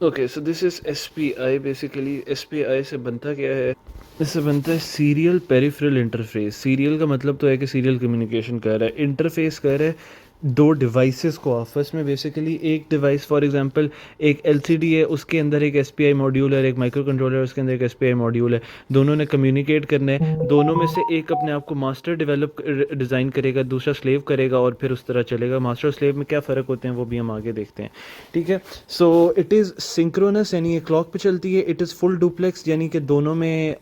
Okay, so this is SPI. Basically SPI से बनता क्या है, इससे बनता है सीरियल पेरिफेरल इंटरफेस। सीरियल का मतलब तो है कि सीरियल कम्युनिकेशन कर रहा है, इंटरफेस कर रहा है दो डिवाइसेस को आपस में। बेसिकली एक डिवाइस फॉर एग्जांपल एक एलसीडी है, उसके अंदर एक एसपीआई मॉड्यूल है, एक माइक्रो कंट्रोलर है, उसके अंदर एक एसपीआई मॉड्यूल है। दोनों ने कम्युनिकेट करना है, दोनों में से एक अपने आप को मास्टर डेवलप डिज़ाइन करेगा, दूसरा स्लेव करेगा और फिर उस तरह चलेगा। मास्टर और स्लेव में क्या फ़र्क होते हैं वो भी हम आगे देखते हैं, ठीक है। सो इट इज़ सिंक्रोनस यानी ये क्लॉक पे चलती है। इट इज़ फुल डुप्लेक्स यानी कि दोनों में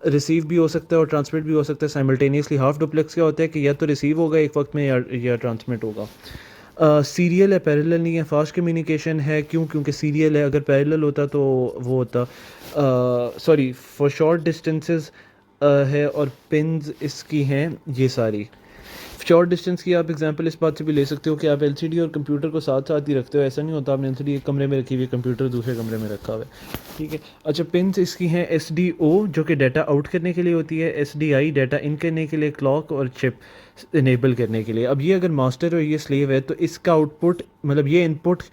रिसीव भी हो सकता है और ट्रांसमिट भी हो सकता है साइमल्टेनियसली। हाफ डुप्लेक्स क्या होता है कि या तो रिसीव होगा एक वक्त में या ट्रांसमिट होगा। सीरियल है, पैरेलल नहीं है। फास्ट कम्युनिकेशन है, क्यों? क्योंकि सीरियल है। अगर पैरेलल होता तो वो होता, सॉरी, फॉर शॉर्ट डिस्टेंसेस है। और पिन्स इसकी हैं ये सारी। शॉर्ट डिस्टेंस की आप एग्जांपल इस बात से भी ले सकते हो कि आप एलसीडी और कंप्यूटर को साथ साथ ही रखते हो। ऐसा नहीं होता आपने एलसीडी एक कमरे में रखी हुई, कंप्यूटर दूसरे कमरे में रखा हुआ है, ठीक है। अच्छा, पिन्स इसकी हैं एसडीओ जो कि डाटा आउट करने के लिए होती है, एसडीआई डाटा इन करने के लिए, क्लॉक और चिप इनेबल करने के लिए। अब ये अगर मास्टर और ये स्लेव है तो इसका आउटपुट मतलब ये इनपुट,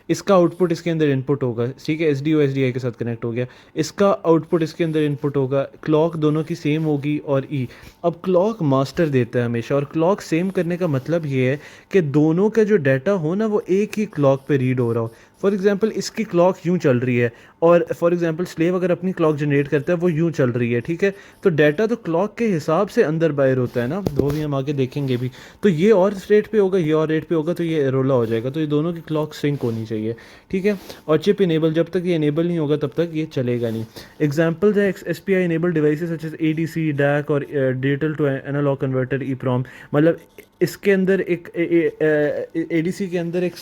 इसका आउटपुट इसके अंदर इनपुट होगा, ठीक है। S D O S D I के साथ कनेक्ट हो गया, इसका आउटपुट इसके अंदर इनपुट होगा। क्लॉक दोनों की सेम होगी और ई। अब क्लॉक मास्टर देता है हमेशा, और क्लॉक सेम करने का मतलब ये है कि दोनों का जो डाटा हो ना वो एक ही क्लॉक पे रीड हो रहा हो। फॉर एग्जांपल इसकी क्लॉक यूँ चल रही है और फॉर एग्जांपल स्लेव अगर अपनी क्लॉक जनरेट करता है वो यूँ चल रही है, ठीक है। तो डाटा तो क्लॉक के हिसाब से अंदर बाहर होता है ना, वो भी हम आगे देखेंगे भी। तो ये और रेट पे होगा, ये और रेट पे होगा, तो ये रोला हो जाएगा। तो ये दोनों की क्लॉक सिंक होनी चाहिए, ठीक है। और चिप इनेबल, जब तक ये इनेबल नहीं होगा तब तक ये चलेगा नहीं। एग्जाम्पल्स है S P I enable devices such as A D C, DAC और digital to analog converter, E PROM. मतलब इसके अंदर एक ए डी सी के अंदर एक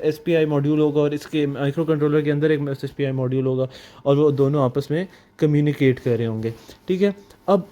एस पी आई मॉड्यूल होगा और इसके माइक्रो कंट्रोलर के अंदर एक एस पी आई मॉड्यूल होगा, और वो दोनों आपस में कम्युनिकेट कर रहे होंगे, ठीक है। अब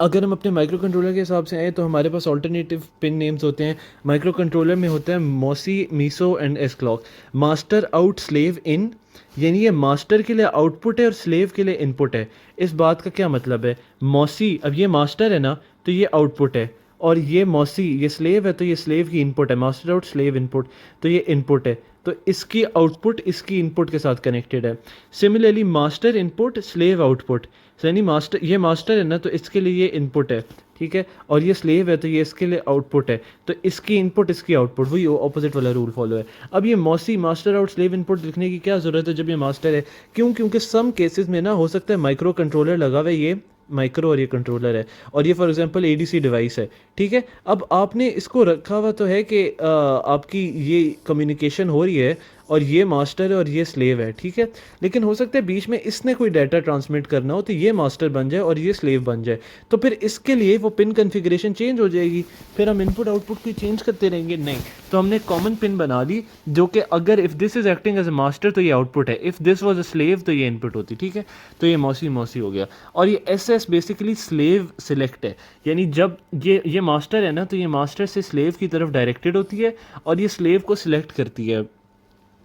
अगर हम अपने माइक्रो कंट्रोलर के हिसाब से आए तो हमारे पास ऑल्टरनेटिव पिन नेम्स होते हैं। माइक्रो कंट्रोलर में होता है MOSI, MISO and S clock. Master out slave in, यानी ये मास्टर के लिए आउटपुट है और स्लेव के लिए इनपुट है। इस बात का क्या मतलब है? मॉसी, अब ये मास्टर है ना तो ये आउटपुट है, और ये मॉसी ये स्लेव है तो ये स्लेव की इनपुट है। मास्टर आउट स्लेव इनपुट, तो ये इनपुट है, तो इसकी आउटपुट इसकी इनपुट के साथ कनेक्टेड है। Similarly master input slave output, यानी मास्टर, ये मास्टर है ना तो इसके लिए ये इनपुट है, ठीक है। और ये स्लेव है तो ये इसके लिए आउटपुट है, तो इसकी इनपुट इसकी आउटपुट, वही ऑपोजिट वाला रूल फॉलो है। अब ये mossy master out slave input लिखने की क्या ज़रूरत है जब ये मास्टर है? क्यों? क्योंकि सम केसेस में ना हो सकता है माइक्रो कंट्रोलर लगा हुआ है, ये माइक्रो और ये कंट्रोलर है, और ये फॉर एग्जांपल एडीसी डिवाइस है, ठीक है। अब आपने इसको रखा हुआ तो है कि आपकी ये कम्युनिकेशन हो रही है और ये मास्टर है और ये स्लेव है, ठीक है। लेकिन हो सकता है बीच में इसने कोई डाटा ट्रांसमिट करना हो तो ये मास्टर बन जाए और ये स्लेव बन जाए, तो फिर इसके लिए वो पिन कन्फिग्रेशन चेंज हो जाएगी। फिर हम इनपुट आउटपुट की चेंज करते रहेंगे? नहीं। तो हमने कॉमन पिन बना ली जो कि अगर if this is acting as a master तो ये आउटपुट है, if this was a slave तो ये इनपुट होती, ठीक है। तो ये मौसी मौसी हो गया। और ये S S basically slave select है, यानी जब ये मास्टर है ना तो ये मास्टर से स्लेव की तरफ डायरेक्टेड होती है और ये स्लेव को सिलेक्ट करती है।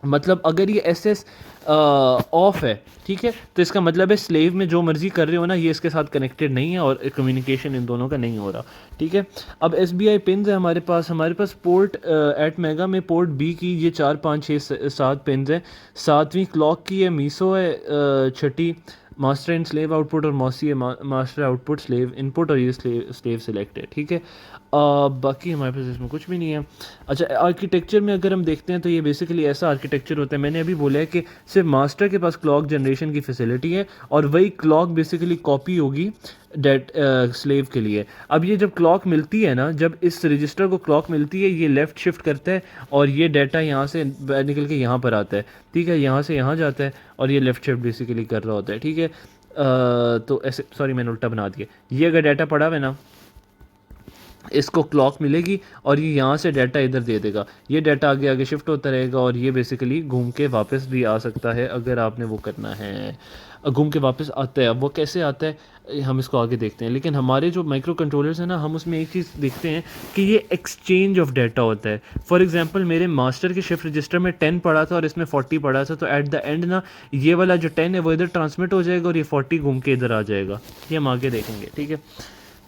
मतलब अगर ये एस एस ऑफ है, ठीक है, तो इसका मतलब है स्लेव में जो मर्जी कर रहे हो ना ये इसके साथ कनेक्टेड नहीं है और कम्युनिकेशन इन दोनों का नहीं हो रहा, ठीक है। अब एस बी आई पिन्स है हमारे पास पोर्ट एट मेगा में पोर्ट बी की ये 4 5 6 7 पिन्स हैं। 7वीं क्लॉक की है, मीसो है, छठी मास्टर एंड स्लेव आउटपुट, और मॉसी है मास्टर आउटपुट स्लेव इनपुट, और ये स्लेव सिलेक्ट है, ठीक है। बाकी हमारे पास इसमें कुछ भी नहीं है। अच्छा, आर्किटेक्चर में अगर हम देखते हैं तो ये बेसिकली ऐसा आर्किटेक्चर होता है, मैंने अभी बोला है कि सिर्फ मास्टर के पास क्लॉक जनरेशन की फैसिलिटी है और वही क्लॉक बेसिकली कॉपी होगी डेट स्लेव के लिए। अब ये जब क्लॉक मिलती है ना, जब इस रजिस्टर को क्लॉक मिलती है ये लेफ़्ट शिफ्ट करता है और ये डाटा यहाँ से निकल के यहाँ पर आता है, ठीक है, यहाँ से यहाँ जाता है और ये लेफ़्ट शिफ्ट बेसिकली कर रहा होता है, ठीक है। तो ऐसे, सॉरी मैंने उल्टा बना दिया। ये अगर डाटा पड़ा हुआ है ना, इसको क्लॉक मिलेगी और ये यहाँ से डाटा इधर दे देगा, ये डाटा आगे आगे शिफ्ट होता रहेगा और ये बेसिकली घूम के वापस भी आ सकता है अगर आपने वो करना है। घूम के वापस आता है। अब वो कैसे आता है हम इसको आगे देखते हैं, लेकिन हमारे जो माइक्रो कंट्रोलर्स हैं ना, हम उसमें एक चीज़ देखते हैं कि ये एक्सचेंज ऑफ डाटा होता है। फॉर एग्जांपल मेरे मास्टर के शिफ्ट रजिस्टर में 10 पड़ा था और इसमें 40 पड़ा था, तो एट द एंड ना ये वाला जो 10 है वो इधर ट्रांसमिट हो जाएगा और ये 40 घूम के इधर आ जाएगा। ये हम आगे देखेंगे, ठीक है।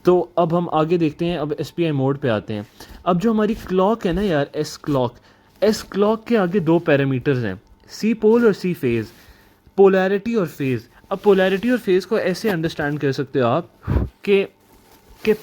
तो अब हम आगे देखते हैं, अब एस पी आई मोड पे आते हैं। अब जो हमारी क्लॉक है ना यार, एस क्लॉक के आगे 2 पैरामीटर्स हैं, सी पोल और सी फेज़, पोलैरिटी और फेज़। अब पोलैरिटी और फेज़ को ऐसे अंडरस्टैंड कर सकते हो आप कि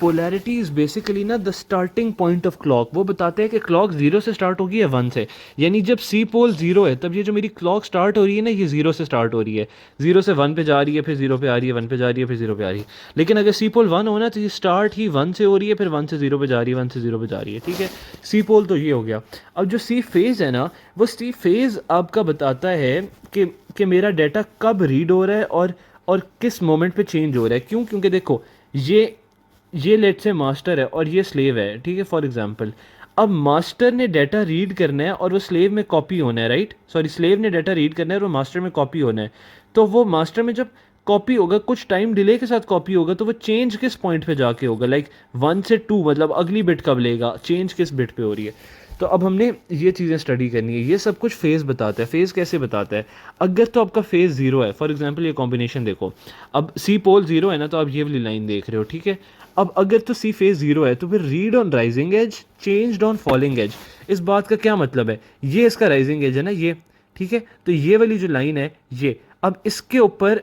पोलैरिटी इज़ बेसिकली ना the starting point of clock. वो बताते हैं कि क्लॉक जीरो से स्टार्ट होगी या वन से, यानी जब सी पोल जीरो है तब ये जो मेरी क्लॉक स्टार्ट हो रही है ना, ये जीरो से स्टार्ट हो रही है, जीरो से वन पे जा रही है, फिर जीरो पे आ रही है, वन पे जा रही है, फिर जीरो पे आ रही है। लेकिन अगर सी पोल वन होना तो ये स्टार्ट ही वन से हो रही है, फिर वन से जीरो पे जा रही है, वन से जीरो पे जा रही है, ठीक है। सी पोल तो ये हो गया। अब जो सी फेज़ है ना, वो सी फेज़ आपका बताता है कि मेरा डाटा कब रीड हो रहा है और किस मोमेंट पे चेंज हो रहा है। क्यों? क्योंकि देखो ये लेट से मास्टर है और ये स्लेव है, ठीक है, फॉर एग्जांपल। अब मास्टर ने डाटा रीड करना है और वो स्लेव में कॉपी होना है, राइट, सॉरी, स्लेव ने डाटा रीड करना है और वो मास्टर में कॉपी होना है। तो वो मास्टर में जब कॉपी होगा, कुछ टाइम डिले के साथ कॉपी होगा, तो वो चेंज किस पॉइंट पे जाके होगा, लाइक वन से टू, मतलब अगली बिट कब लेगा, चेंज किस बिट पे हो रही है। तो अब हमने ये चीज़ें स्टडी करनी है। ये सब कुछ फेज़ बताता है। फेज़ कैसे बताता है? अगर तो आपका फेज़ ज़ीरो है, फॉर एग्जांपल ये कॉम्बिनेशन देखो, अब सी पोल ज़ीरो है ना, तो आप ये वाली लाइन देख रहे हो, ठीक है। अब अगर तो सी फेज़ ज़ीरो है तो फिर read on rising edge, changed on falling edge. इस बात का क्या मतलब है? ये इसका राइजिंग एज है ना, ये, ठीक है। तो ये वाली जो लाइन है ये, अब इसके ऊपर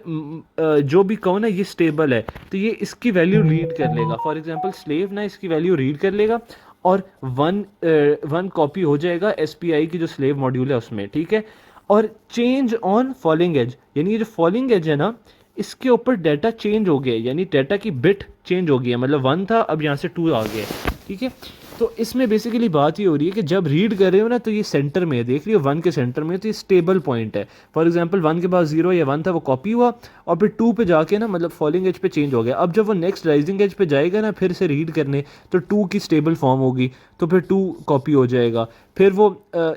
जो भी कहो ना, ये स्टेबल है, तो ये इसकी वैल्यू रीड कर लेगा। फॉर एग्जांपल स्लेव ना इसकी वैल्यू रीड कर लेगा और वन कॉपी हो जाएगा एसपीआई की जो स्लेव मॉड्यूल है उसमें, ठीक है। और चेंज ऑन फॉलिंग एज, यानी ये जो फॉलिंग एज है ना, इसके ऊपर डाटा चेंज हो गया, यानी डाटा की बिट चेंज हो गई है, मतलब वन था अब यहाँ से टू आ गया, ठीक है। तो इसमें बेसिकली बात ये हो रही है कि जब रीड कर रहे हो ना, तो ये सेंटर में है, देख रही हो, वन के सेंटर में, तो ये स्टेबल पॉइंट है। फॉर एग्जांपल वन के पास जीरो या वन था, वो कॉपी हुआ और फिर टू पे जाके ना, मतलब फॉलिंग एज पे चेंज हो गया। अब जब वो नेक्स्ट राइजिंग एज पे जाएगा ना फिर से रीड करने, तो टू की स्टेबल फॉर्म होगी, तो फिर टू कॉपी हो जाएगा। फिर वो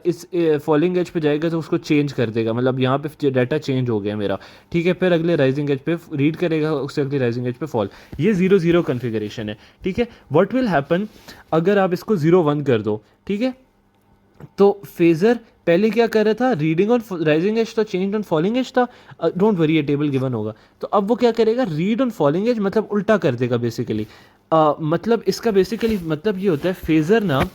इस फॉलिंग एज पे जाएगा तो उसको चेंज कर देगा, मतलब यहाँ पे डाटा चेंज हो गया मेरा, ठीक है। फिर अगले राइजिंग एज पे रीड करेगा, उससे अगले राइजिंग एज पे फॉल। ये 0 0 कन्फिगरेशन है, ठीक है। व्हाट विल हैपन अगर आप इसको 0 1 कर दो, ठीक है। तो फेजर पहले क्या कर रहा था? रीडिंग ऑन राइजिंग एज था, चेंज ऑन फॉलिंग एज था। डोंट वरी, ये टेबल गिवन होगा। तो अब वो क्या करेगा? रीड ऑन फॉलिंग एज, मतलब उल्टा कर देगा बेसिकली। मतलब इसका बेसिकली मतलब ये होता है, फेजर ना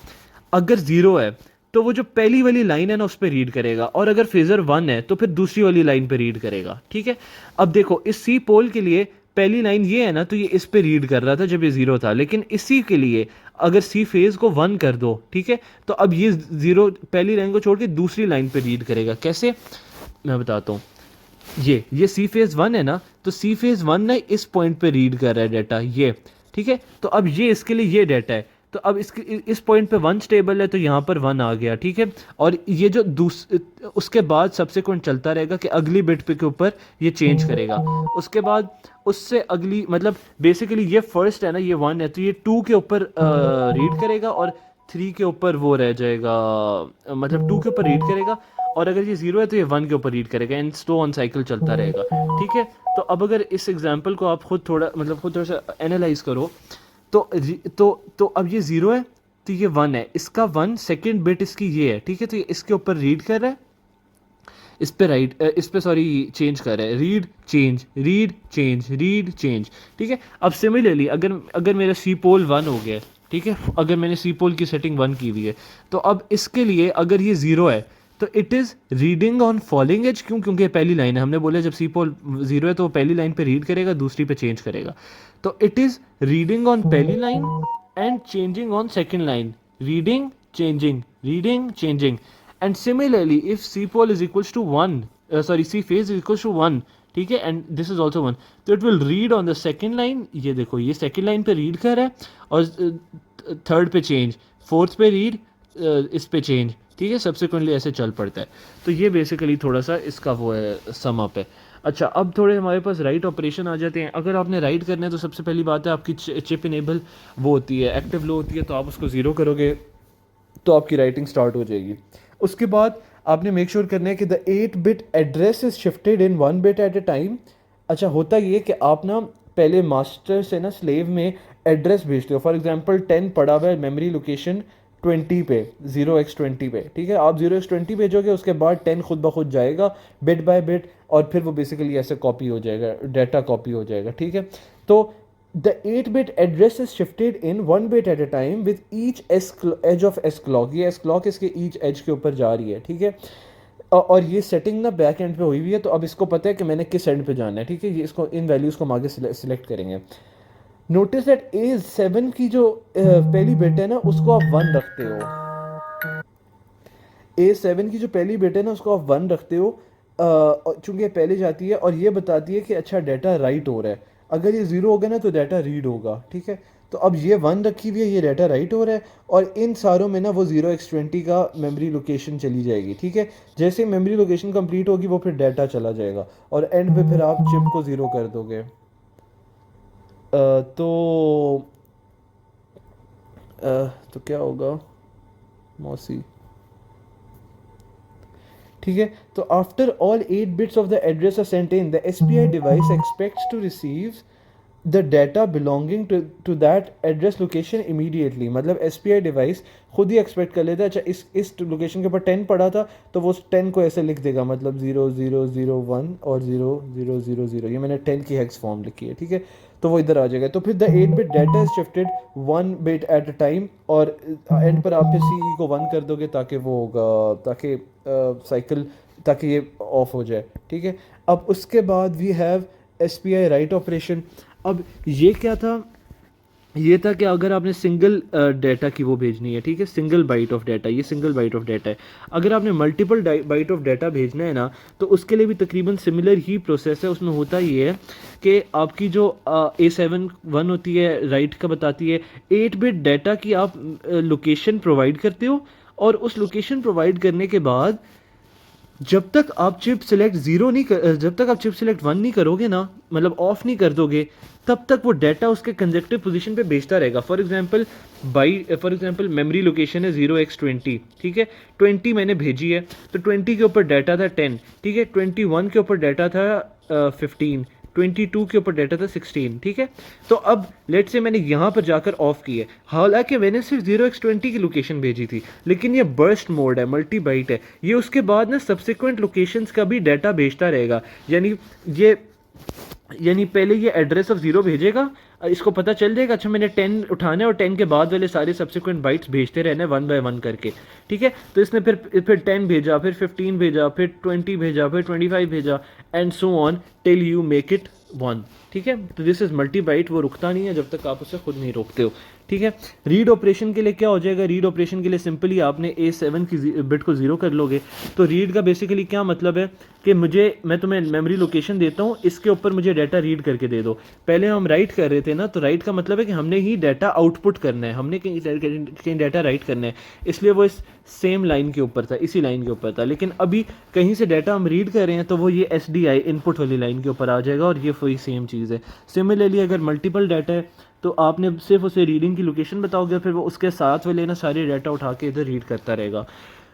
अगर ज़ीरो है तो वो जो पहली वाली लाइन है ना उस पर रीड करेगा, और अगर फेजर वन है तो फिर दूसरी वाली लाइन पे रीड करेगा, ठीक है। अब देखो, इस सी पोल के लिए पहली लाइन ये है ना, तो ये इस पे रीड कर रहा था जब ये ज़ीरो था, लेकिन इसी के लिए अगर सी फेज़ को वन कर दो, ठीक है, तो अब ये ज़ीरो पहली लाइन को छोड़ के दूसरी लाइन पे रीड करेगा। कैसे? मैं बताता हूँ। ये सी फेज़ वन है ना, तो सी फेज़ वन ना इस पॉइंट पे रीड कर रहा है डाटा, ये, ठीक है। तो अब ये इसके लिए ये डाटा है, तो अब इसके इस पॉइंट पे वन स्टेबल है, तो यहाँ पर वन आ गया, ठीक है। और ये जो उसके बाद सबसेक्वेंट चलता रहेगा कि अगली बिट पे के ऊपर ये चेंज करेगा। उसके बाद उससे अगली, मतलब बेसिकली ये फर्स्ट है ना, ये वन है, तो ये टू के ऊपर रीड करेगा और थ्री के ऊपर वो रह जाएगा, मतलब टू के ऊपर रीड करेगा, और अगर ये जीरो है तो ये वन के ऊपर रीड करेगा, एंड सो ऑन साइकिल चलता रहेगा, ठीक है। तो अब अगर इस एग्जांपल को आप खुद थोड़ा सा एनालाइज करो, तो अब ये ज़ीरो है, तो ये वन है, इसका वन सेकंड बिट इसकी ये है, ठीक है। तो ये इसके ऊपर रीड कर रहा है, इस पे सॉरी चेंज कर रहा है, read change, read change, read change, ठीक है। अब सिमिलरली अगर मेरा सी पोल वन हो गया, ठीक है, अगर मैंने सी पोल की सेटिंग वन की हुई है, तो अब इसके लिए अगर ये ज़ीरो है तो it is reading on falling as. क्यों? क्योंकि पहली लाइन है, हमने बोला जब सी पोल ज़ीरो है तो वो पहली लाइन पे रीड करेगा, दूसरी पे चेंज करेगा। तो इट इज़ रीडिंग ऑन पहली line and changing on second line, reading changing, reading changing. And similarly if C pole is equals to one, sorry C phase is equals to one, ठीक है, and this is also one, तो it will read on the second line. ये देखो, ये second line पे read कर रहा है और थर्ड पे चेंज, फोर्थ पे रीड, इस पे चेंज, ठीक है, सब्सिक्वेंटली ऐसे चल पड़ता है। तो ये बेसिकली थोड़ा सा इसका वो है, सम अप है। अच्छा, अब थोड़े हमारे पास राइट ऑपरेशन आ जाते हैं। अगर आपने राइट करना है तो सबसे पहली बात है आपकी चिप इनेबल वो होती है, एक्टिव लो होती है, तो आप उसको ज़ीरो करोगे तो आपकी राइटिंग स्टार्ट हो जाएगी। उसके बाद आपने मेक श्योर करना है कि the 8 bit address is shifted in 1 bit at a time. अच्छा, होता ये कि आप ना पहले मास्टर से ना स्लेव में एड्रेस भेजते हो। फॉर एग्जांपल 10 पड़ा हुआ है मेमोरी लोकेशन 20 पे, 0x20 पे, ठीक है। आप 0x20 भेजोगे, उसके बाद 10 खुद ब खुद जाएगा बिट बाय बिट, और फिर वो बेसिकली ऐसे कॉपी हो जाएगा, डाटा कॉपी हो जाएगा, ठीक है। तो the 8-bit address is shifted in 1 bit at a time with each edge of s clock। ये s clock इसके each edge के ऊपर जा रही है, ठीक है। और ये सेटिंग ना बैक एंड पे हुई हुई है, तो अब इसको पता है कि मैंने किस एंड पे जाना है, ठीक है। ये इसको इन वैल्यूज़ को हम आगे सिलेक्ट करेंगे। नोटिस दैट A7 की जो पहली बिट है ना उसको आप 1 रखते हो। A7 की जो पहली बिट है ना उसको आप 1 रखते हो, चूंकि ये पहले जाती है और ये बताती है कि अच्छा डाटा राइट हो रहा है। अगर ये 0 होगा ना तो डाटा रीड होगा, ठीक है। तो अब ये 1 रखी हुई है, ये डाटा राइट हो रहा है, और इन सारों में ना वो 0x20 का मेमोरी लोकेशन चली जाएगी, ठीक है। जैसे मेमोरी लोकेशन कंप्लीट होगी वो फिर डाटा चला जाएगा, और एंड पे फिर आप चिप को 0 कर दोगे। तो तो क्या होगा मौसी, ठीक है। तो after all 8 bits of the address are sent in, the SPI device expects to receive the data belonging to that address location immediately. मतलब एसपीआई डिवाइस खुद ही एक्सपेक्ट कर लेता है, अच्छा इस लोकेशन के ऊपर 10 पड़ा था तो वो 10 को ऐसे लिख देगा, मतलब 0001 और 0000, ये मैंने 10 की हेक्स फॉर्म लिखी है, ठीक है। तो वो इधर आ जाएगा। तो फिर the 8 bit data is shifted 1 bit at a time, और एंड पर आप फिर सी को 1 कर दोगे ताकि वो होगा, ताकि साइकिल, ताकि ये ऑफ हो जाए, ठीक है। अब उसके बाद we have S P I write operation. अब ये क्या था, ये था कि अगर आपने सिंगल डाटा की वो भेजनी है, ठीक है, सिंगल बाइट ऑफ डाटा, ये सिंगल बाइट ऑफ डाटा है। अगर आपने मल्टीपल बाइट ऑफ डाटा भेजना है ना, तो उसके लिए भी तकरीबन सिमिलर ही प्रोसेस है। उसमें होता ये है कि आपकी जो A7 होती है राइट का बताती है, 8 बिट डाटा की आप लोकेशन प्रोवाइड करते हो, और उस लोकेशन प्रोवाइड करने के बाद जब तक आप चिप सिलेक्ट जब तक आप चिप सिलेक्ट 1 नहीं करोगे ना, मतलब ऑफ नहीं कर दोगे, तब तक वो डाटा उसके कंजेक्टिव पोजीशन पे भेजता रहेगा। फॉर एग्जांपल मेमोरी लोकेशन है 0x20, ठीक है, 20 मैंने भेजी है, तो 20 के ऊपर डाटा था 10, ठीक है, 21 के ऊपर डाटा था 15, 22 के ऊपर डाटा था 16, ठीक है। तो अब लेट से मैंने यहाँ पर जाकर ऑफ की है, हालांकि मैंने सिर्फ 0x20 की लोकेशन भेजी थी, लेकिन ये बर्स्ट मोड है, मल्टी बाइट है, ये उसके बाद ना सब्सिक्वेंट लोकेशंस का भी डाटा भेजता रहेगा। यानी पहले ये एड्रेस ऑफ 0 भेजेगा, इसको पता चल जाएगा अच्छा मैंने 10 उठाना है, और 10 के बाद वाले सारे सब्सिक्वेंट बाइट्स भेजते रहने 1 बाय 1 करके, ठीक है। तो इसने फिर 10 भेजा, फिर 15 भेजा, फिर 20 भेजा, फिर 25 भेजा, and so on till you make it 1, ठीक है। तो दिस इज मल्टी बाइट, वो रुकता नहीं है जब तक आप उसे खुद नहीं रोकते हो, ठीक है। रीड ऑपरेशन के लिए क्या हो जाएगा, रीड ऑपरेशन के लिए सिंपली आपने A7 की बिट को 0 कर लोगे। तो रीड का बेसिकली क्या मतलब है कि मैं तुम्हें मेमोरी लोकेशन देता हूँ, इसके ऊपर मुझे डाटा रीड करके दे दो। पहले हम राइट कर रहे थे ना, तो राइट का मतलब है कि हमने ही डाटा आउटपुट करना है, हमने कहीं डाटा राइट करना है, इसलिए वो इस सेम लाइन के ऊपर था, इसी लाइन के ऊपर था। लेकिन अभी कहीं से डाटा हम रीड कर रहे हैं तो वो ये SDI इनपुट वाली लाइन के ऊपर आ जाएगा, और ये वही सेम चीज़ है। सिमिलरली अगर मल्टीपल डाटा है तो आपने सिर्फ उसे रीडिंग की लोकेशन बताओगे, फिर वो उसके साथ वाले ना सारे डाटा उठा के इधर रीड करता रहेगा।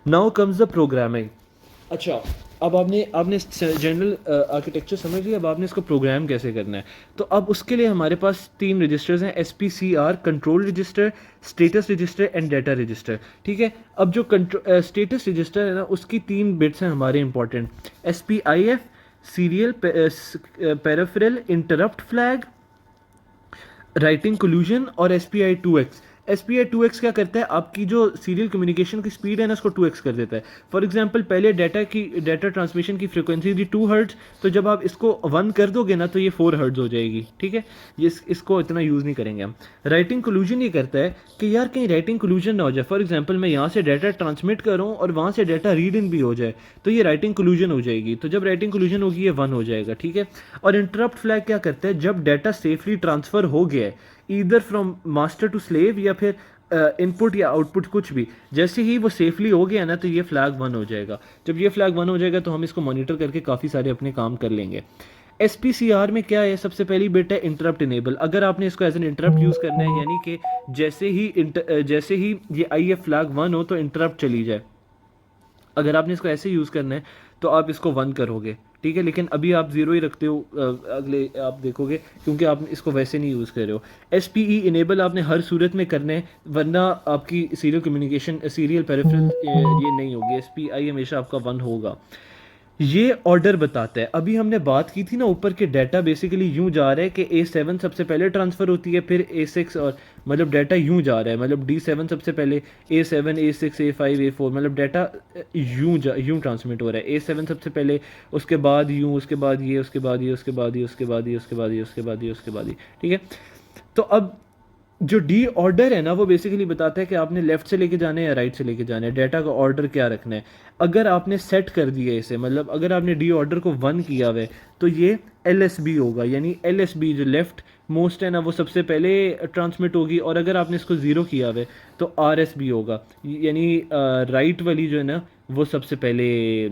Now comes the programming. अच्छा, अब आपने जनरल आर्किटेक्चर समझ लिया, अब आपने इसको प्रोग्राम कैसे करना है। तो अब उसके लिए हमारे पास 3 रजिस्टर्स हैं, SPCR control register, status register and data register, ठीक है। अब जो स्टेटस रजिस्टर है ना, उसकी 3 बिट्स हैं हमारे important, SPIF serial peripheral interrupt flag, writing collusion, और SPI2X। SPI2X क्या करता है, आपकी जो सीरियल कम्युनिकेशन की स्पीड है ना उसको 2x कर देता है। फॉर एग्जांपल पहले डाटा ट्रांसमिशन की फ्रीक्वेंसी थी 2 हर्ट्ज, तो जब आप इसको 1 कर दोगे ना तो ये 4 हर्ट्ज हो जाएगी, ठीक है। इसको इतना यूज़ नहीं करेंगे हम। राइटिंग कोल्यूजन ये करता है कि यार कहीं राइटिंग कोल्यूजन ना हो जाए, फॉर एग्जाम्पल मैं यहाँ से डाटा ट्रांसमिट करूँ और वहाँ से डाटा रीड इन भी हो जाए, तो ये राइटिंग कोल्यूजन हो जाएगी। तो जब राइटिंग कोल्यूजन होगी ये 1 हो जाएगा, ठीक है। और इंटरप्ट फ्लैग क्या करता है, जब डाटा सेफली ट्रांसफ़र हो गया है either from master to slave, या फिर इनपुट या आउटपुट कुछ भी, जैसे ही वो सेफली हो गया ना तो ये फ्लैग 1 हो जाएगा। जब ये फ्लैग 1 हो जाएगा तो हम इसको मॉनिटर करके काफ़ी सारे अपने काम कर लेंगे। SPCR में क्या है, सबसे पहली बिट है इंटरप्ट इनेबल। अगर आपने इसको एज एन इंटरप्ट यूज़ करना है, यानी कि जैसे ही ये IF फ्लैग 1 हो तो इंटरप्ट चली जाए, अगर आपने इसको ऐसे यूज़ करना है तो आप इसको 1 करोगे, ठीक है। लेकिन अभी आप 0 ही रखते हो, अगले आप देखोगे, क्योंकि आप इसको वैसे नहीं यूज़ कर रहे हो। SPE इनेबल आपने हर सूरत में करना है, वरना आपकी सीरियल कम्युनिकेशन सीरियल पेरिफेरल ये नहीं होगी। SPI हमेशा आपका 1 होगा। ये ऑर्डर बताता है। अभी हमने बात की थी ना ऊपर के डाटा बेसिकली यूं जा रहा है कि A7 सबसे पहले ट्रांसफ़र होती है, फिर A6, और मतलब डाटा यूं जा रहा है, मतलब D7 सबसे पहले, A7 A6 A5 A4, मतलब डाटा यूं ट्रांसमिट हो रहा है। A7 सबसे पहले, उसके बाद यूं, उसके बाद ये, उसके बाद ये, उसके बाद ये, उसके बाद ये, उसके बाद ये, उसके बाद ये, उसके बाद ये, ठीक है। तो अब जो डी ऑर्डर है ना वो बेसिकली बताता है कि आपने लेफ़्ट से लेके जाना है या राइट से लेके जाना है, डाटा का ऑर्डर क्या रखना है। अगर आपने सेट कर दिया इसे, मतलब अगर आपने डी ऑर्डर को 1 किया हुआ है तो ये LSB होगा, यानी LSB जो लेफ़्ट मोस्ट है ना वो सबसे पहले ट्रांसमिट होगी, और अगर आपने इसको 0 किया हुआ है तो RSB होगा, यानी राइट वाली जो है ना वो सबसे पहले,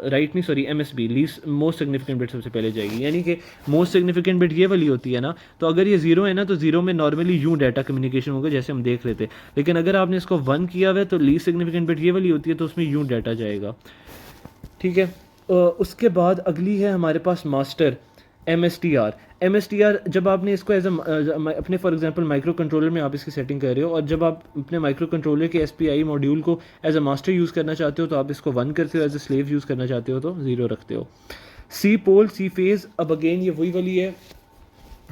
राइट नहीं sorry MSB least most significant bit सबसे पहले जाएगी, यानी कि मोस्ट सिग्निफिकेंट बिट ये वाली होती है ना। तो अगर ये 0 है ना तो 0 में नॉर्मली यूं डाटा कम्युनिकेशन होगा जैसे हम देख रहे थे, लेकिन अगर आपने इसको 1 किया हुआ है तो लीस्ट सिग्निफिकेंट बिट ये वाली होती है, तो उसमें यूं डाटा जाएगा, ठीक है। उसके बाद अगली है हमारे पास मास्टर, MSTR। जब आपने इसको एज अपने फॉर एग्जांपल माइक्रो कंट्रोलर में आप इसकी सेटिंग कर रहे हो, और जब आप अपने माइक्रो कंट्रोलर के SPI मॉड्यूल को एज अ मास्टर यूज़ करना चाहते हो तो आप इसको 1 करते हो, एज अ स्लेव यूज़ करना चाहते हो तो 0 रखते हो। सी पोल, सी फेज़, अब अगेन ये वही वाली है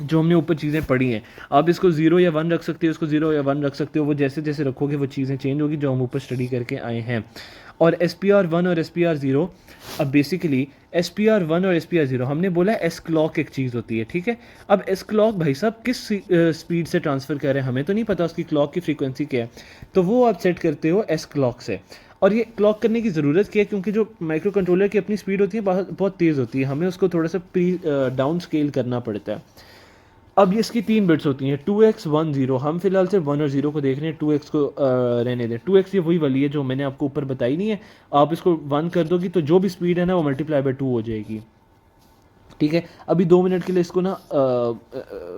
जो हमने ऊपर चीज़ें पढ़ी हैं। आप इसको 0 या 1 रख सकते हो, इसको 0 या 1 रख सकते हो, वो जैसे जैसे रखोगे वो चीज़ें चेंज होगी जो हम ऊपर स्टडी करके आए हैं। और SPR1 और SPR0, अब बेसिकली SPR1 और SPR0 हमने बोला एस क्लॉक एक चीज़ होती है, ठीक है। अब एस क्लॉक भाई साहब किस स्पीड से ट्रांसफ़र कर रहे हैं हमें तो नहीं पता, उसकी क्लॉक की फ्रीक्वेंसी क्या है, तो वो आप सेट करते हो एस क्लॉक से। और ये क्लॉक करने की ज़रूरत क्या है, क्योंकि जो माइक्रो कंट्रोलर की अपनी स्पीड होती है बहुत बहुत तेज़ होती है, हमें उसको थोड़ा सा डाउन स्केल करना पड़ता है। अब ये इसकी 3 बिट्स होती हैं, 2x 1 0, हम फिलहाल सिर्फ 1 और 0 को देख रहे हैं, 2x को रहने दें। 2x ये वही वाली है जो मैंने आपको ऊपर बताई नहीं है, आप इसको 1 कर दोगी तो जो भी स्पीड है ना वो मल्टीप्लाई बाय 2 हो जाएगी, ठीक है। अभी 2 मिनट के लिए इसको ना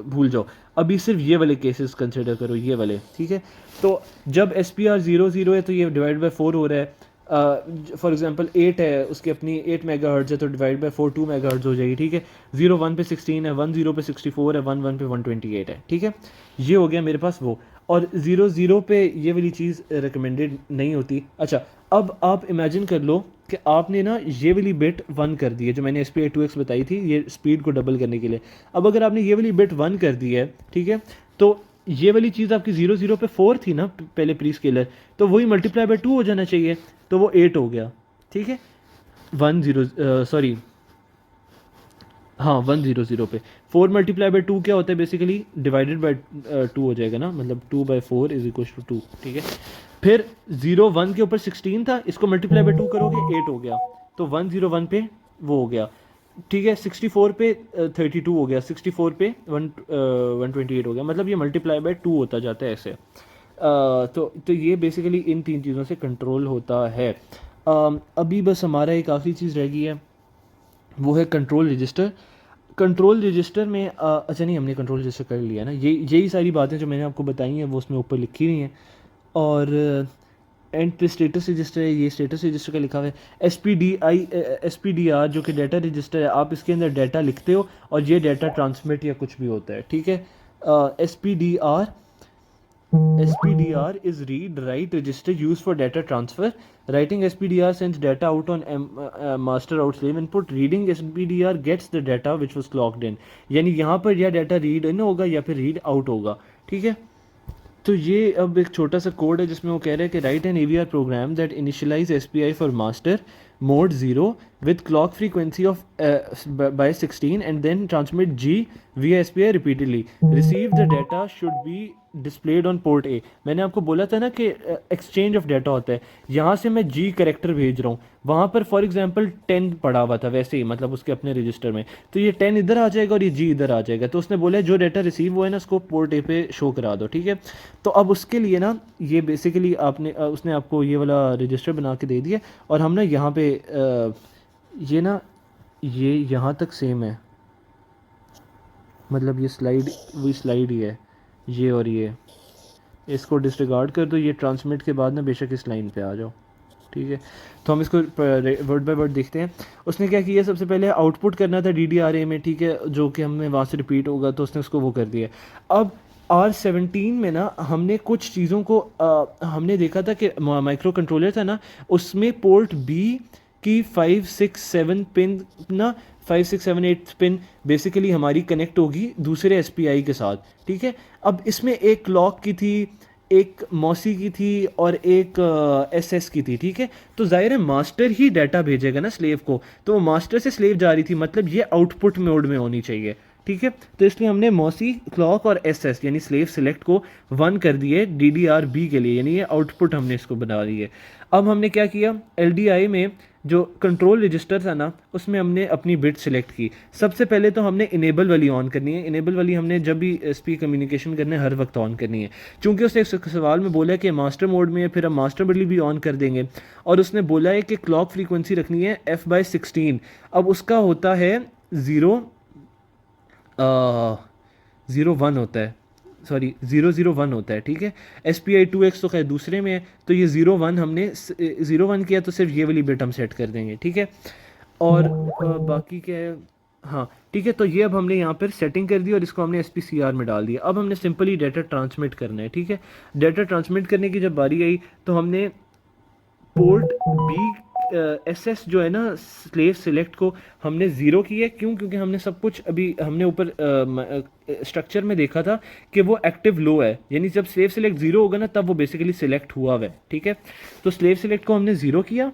भूल जाओ, अभी सिर्फ ये वाले केसेस कंसिडर करो, ये वाले, ठीक है। तो जब SPR00 है तो ये डिवाइड बाय 4 हो रहा है, फॉर एग्जांपल 8 है, उसकी अपनी 8 मेगाहर्ट्ज़ है तो डिवाइड बाय 4 2 मेगाहर्ट्ज़ हो जाएगी, ठीक है। 0 1 पे 16 है, 1 0 पे 64 है, 1 1 पे 128 है, ठीक है। ये हो गया मेरे पास वो, और 0 0 पे ये वाली चीज़ रिकमेंडेड नहीं होती। अच्छा, अब आप इमेजिन कर लो कि आपने ना ये वाली बिट 1 कर दी है, जो मैंने SPI 2x बताई थी ये स्पीड को डबल करने के लिए। अब अगर आपने ये वाली बिट 1 कर दी है, ठीक है, तो ये वाली चीज़ आपकी 0 0 पे 4 थी ना पहले प्री स्केलर, तो वही मल्टीप्लाई बाय 2 हो जाना चाहिए, तो वो 8 हो गया, ठीक है। 1 0 सॉरी हाँ 1 0 0 पे 4 मल्टीप्लाई बाय 2 क्या होता है, बेसिकली डिवाइडेड बाय 2 हो जाएगा ना, मतलब 2 बाय 4 इज इक्वल टू 2, ठीक है। फिर 0 1 के ऊपर 16 था, इसको मल्टीप्लाई बाय 2 करोगे 8 हो गया, तो 1 0 1 पे वो हो गया, ठीक है। 64 पे 32 हो गया, 64 पे 128 हो गया, मतलब ये मल्टीप्लाई बाय 2 होता जाता है ऐसे। तो ये बेसिकली इन 3 चीज़ों से कंट्रोल होता है। अभी बस हमारा एक आखिरी चीज़ रह गई है, वो है कंट्रोल रजिस्टर। कंट्रोल रजिस्टर में अच्छा नहीं, हमने कंट्रोल रजिस्टर कर लिया ना, यही सारी बातें जो मैंने आपको बताई हैं वो उसमें ऊपर लिखी हुई हैं। और एंड पे स्टेटस रजिस्टर है, ये स्टेटस रजिस्टर का लिखा हुआ है। SPDR जो कि डाटा रजिस्टर है, आप इसके अंदर डाटा लिखते हो और ये डाटा ट्रांसमिट या कुछ भी होता है, ठीक है। SPDR is read write register used for data transfer. Writing SPDR sends data out on master out slave input. Reading SPDR gets the data which was clocked in. यानी यहाँ पर या डाटा रीड इन होगा या फिर read out होगा, ठीक है। तो ये अब एक छोटा सा कोड है जिसमें वो कह रहे हैं कि write an AVR program that initialise SPI for master mode 0 with clock frequency of by 16 and then transmit G via SPI repeatedly. Receive the data should be displayed on port A. मैंने आपको बोला था ना कि exchange of data होता है, यहाँ से मैं G करेक्टर भेज रहा हूँ, वहाँ पर फॉर एग्जांपल 10 पड़ा हुआ था वैसे ही, मतलब उसके अपने रजिस्टर में, तो ये 10 इधर आ जाएगा और ये G इधर आ जाएगा, तो उसने बोला जो डाटा रिसीव हुआ है ना उसको पोर्ट A पे शो करा दो, ठीक है। तो अब उसके लिए ना ये बेसिकली आपने उसने आपको ये वाला रजिस्टर बना के दे दिया, और हम ना यहाँ पे ये ना ये यहाँ तक सेम है, मतलब ये स्लाइड वही स्लाइड ही है, ये और ये, इसको डिसरिगार्ड कर दो, ये ट्रांसमिट के बाद ना बेशक इस लाइन पे आ जाओ, ठीक है। तो हम इसको वर्ड बाय वर्ड देखते हैं। उसने क्या किया, सबसे पहले आउटपुट करना था DDRA में, ठीक है, जो कि हमें वहाँ से रिपीट होगा, तो उसने उसको वो कर दिया। अब R17 में ना हमने कुछ चीज़ों को हमने देखा था कि माइक्रो कंट्रोलर था ना, उसमें पोर्ट B कि 5 6 7 पिन ना 5 6 7 8 पिन बेसिकली हमारी कनेक्ट होगी दूसरे SPI के साथ, ठीक है। अब इसमें एक क्लॉक की थी, एक मौसी की थी और एक SS की थी, ठीक है। तो ज़ाहिर है मास्टर ही डाटा भेजेगा ना स्लेव को, तो वो मास्टर से स्लेव जा रही थी, मतलब ये आउटपुट मोड में होनी चाहिए, ठीक है। तो इसलिए हमने मौसी, क्लॉक और SS यानी स्लेव सिलेक्ट को 1 कर दिए DDR-B के लिए, यानी ये आउटपुट हमने इसको बना दी है। अब हमने क्या किया, LDI में जो कंट्रोल रजिस्टर था ना उसमें हमने अपनी बिट सिलेक्ट की। सबसे पहले तो हमने इनेबल वाली ऑन करनी है। इनेबल वाली हमने जब भी SP कम्युनिकेशन करना है हर वक्त ऑन करनी है, क्योंकि उसने एक सवाल में बोला है कि मास्टर मोड में है, फिर हम मास्टर वाली भी ऑन कर देंगे। और उसने बोला है कि क्लॉक फ्रीक्वेंसी रखनी है F/16। अब उसका होता है 0 1 होता है, सॉरी 0 0 1 होता है, ठीक है। SPI 2X तो खैर दूसरे में है, तो ये 0 1 हमने 0 1 किया तो सिर्फ ये वाली बिट हम सेट कर देंगे, ठीक है। और बाकी क्या है, हाँ ठीक है। तो ये अब हमने यहाँ पर सेटिंग कर दी और इसको हमने SPCR में डाल दिया। अब हमने सिंपली डाटा ट्रांसमिट करना है, ठीक है। डाटा ट्रांसमिट करने की जब बारी आई तो हमने पोर्ट B SS जो है ना स्लेव सिलेक्ट को हमने ज़ीरो किया। क्यों? क्योंकि हमने सब कुछ अभी हमने ऊपर स्ट्रक्चर में देखा था कि वो एक्टिव लो है, यानी जब स्लेव सिलेक्ट ज़ीरो होगा ना तब वो बेसिकली सिलेक्ट हुआ है, ठीक है। तो स्लेव सिलेक्ट को हमने ज़ीरो किया,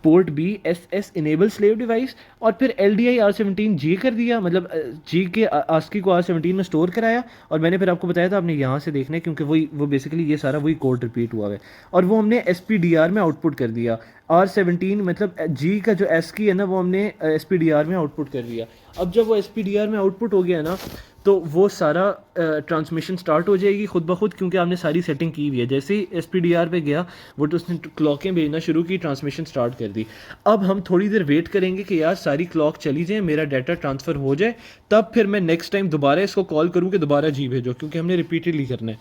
port B SS enable slave device, और फिर LDI R17G कर दिया, मतलब G के ASCII को R17 में स्टोर कराया। और मैंने फिर आपको बताया था आपने यहाँ से देखना है, क्योंकि वो बेसिकली ये सारा वही कोड रिपीट हुआ है। और वो हमने SPDR में आउटपुट कर दिया। R17 मतलब G का जो ASCII है ना वो हमने SPDR में आउटपुट कर दिया। अब जब वो SPDR में आउटपुट हो गया ना तो वो सारा ट्रांसमिशन स्टार्ट हो जाएगी खुद ब खुद, क्योंकि आपने सारी सेटिंग की हुई है। जैसे ही SPDR पे गया वो तो उसने क्लॉकें भेजना शुरू की, ट्रांसमिशन स्टार्ट कर दी। अब हम थोड़ी देर वेट करेंगे कि यार सारी क्लॉक चली जाए, मेरा डाटा ट्रांसफ़र हो जाए, तब फिर मैं नेक्स्ट टाइम दोबारा इसको कॉल करूँ कि दोबारा G भेजो, क्योंकि हमने रिपीटेडली करना है।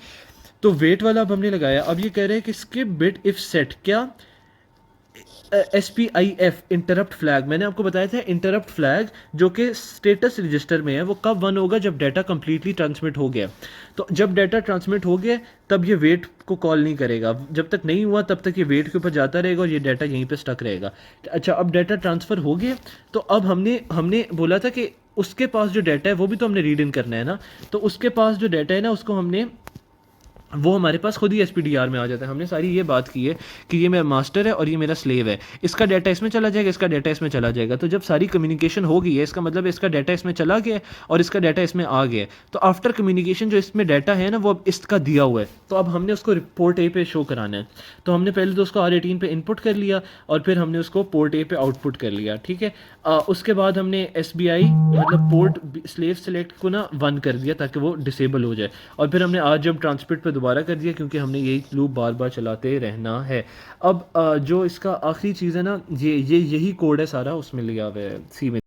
तो वेट वाला अब हमने लगाया। अब ये कह रहे हैं कि स्किप बिट इफ़ सेट, क्या SPIF इंटरप्ट फ्लैग। मैंने आपको बताया था इंटरप्ट फ्लैग जो कि स्टेटस रजिस्टर में है, वो कब 1 होगा? जब डाटा कंप्लीटली ट्रांसमिट हो गया। तो जब डाटा ट्रांसमिट हो गया तब ये वेट को कॉल नहीं करेगा, जब तक नहीं हुआ तब तक ये वेट के ऊपर जाता रहेगा और ये डाटा यहीं पे स्टक रहेगा। अच्छा, अब डाटा ट्रांसफ़र हो गया तो अब हमने बोला था कि उसके पास जो डाटा है वो भी तो हमने रीड इन करना है ना। तो उसके पास जो डाटा है ना उसको हमने, वो हमारे पास खुद ही SPDR में आ जाता है। हमने सारी ये बात की है कि ये मेरा मास्टर है और ये मेरा स्लेव है, इसका डाटा इसमें चला जाएगा, इसका डाटा इसमें चला जाएगा। तो जब सारी कम्युनिकेशन हो गई है इसका मतलब इसका डाटा इसमें चला गया और इसका डाटा इसमें आ गया। तो आफ्टर कम्युनिकेशन जो इसमें डाटा है ना वो अब इसका दिया हुआ है, तो अब हमने उसको पोर्ट A पे शो कराना है। तो हमने पहले तो उसको R18 पे इनपुट कर लिया और फिर हमने उसको पोर्ट A पे आउटपुट कर लिया, ठीक है। उसके बाद हमने SBI मतलब पोर्ट स्लेव सेलेक्ट को ना 1 कर दिया ताकि वो डिसेबल हो जाए। और फिर हमने आज जब ट्रांसमिट पे दोबारा कर दिया, क्योंकि हमने यही लूप बार बार चलाते रहना है। अब जो इसका आखिरी चीज़ है ना, यही कोड है सारा उसमें लिया हुआ है C में।